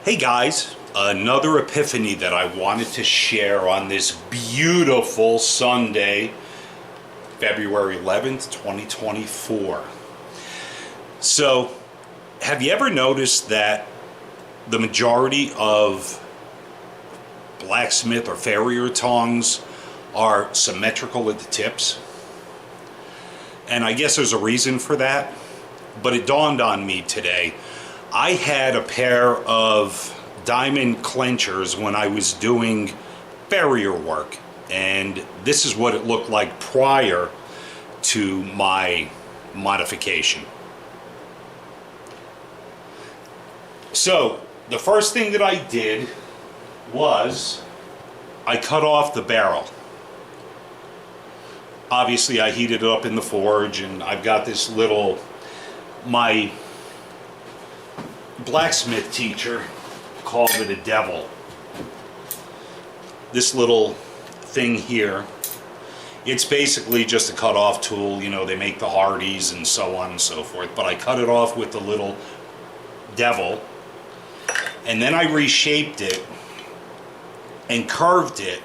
Hey guys, another epiphany that I wanted to share on this beautiful Sunday, February 11th, 2024. So, have you ever noticed that the majority of Blacksmith or Farrier tongs are symmetrical at the tips? And I guess there's a reason for that, but it dawned on me today. I had a pair of diamond clinchers when I was doing Farrier work, and this is what it looked like prior to my modification. So the first thing that I did was I cut off the barrel. Obviously I heated it up in the forge, and I've got this little, my blacksmith teacher called it a devil. This little thing here, it's basically just a cut-off tool. You know, they make the Hardys and so on and so forth, but I cut it off with the little devil, and then I reshaped it and curved it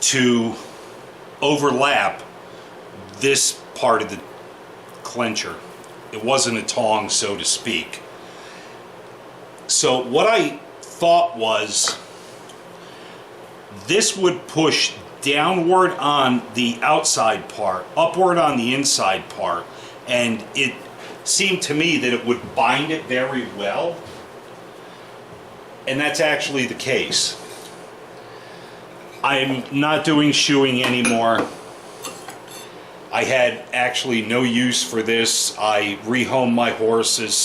to overlap this part of the clincher. It wasn't a tong, so to speak. So what I thought was this would push downward on the outside part, upward on the inside part, and it seemed to me that it would bind it very well, and that's actually the case. I'm not doing shoeing anymore. I had actually no use for this. I rehomed my horses,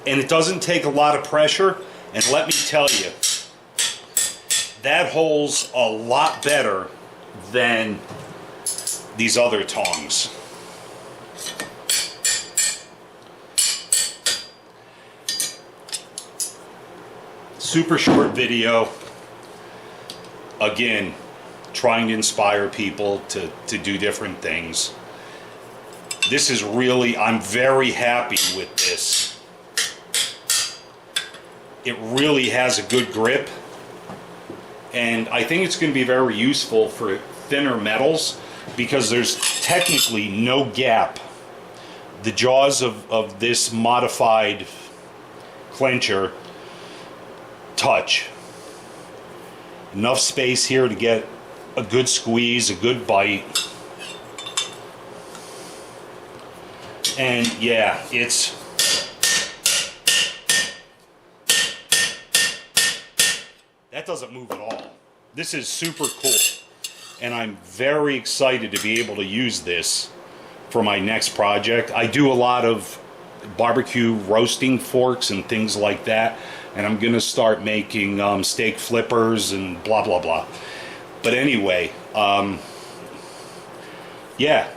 and it doesn't take a lot of pressure, and let me tell you, that holds a lot better than these other tongs. Super short video, again, trying to inspire people to do different things. This is really, I'm very happy with this. It really has a good grip, and I think it's going to be very useful for thinner metals because there's technically no gap. The jaws of this modified clincher touch. Enough space here to get a good squeeze, a good bite. And yeah, that doesn't move at all. This is super cool, and I'm very excited to be able to use this for my next project. I do a lot of barbecue roasting forks and things like that, and I'm gonna start making steak flippers and blah blah blah. But anyway, yeah,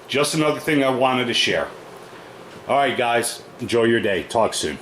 just another thing I wanted to share. All right guys, enjoy your day. Talk soon.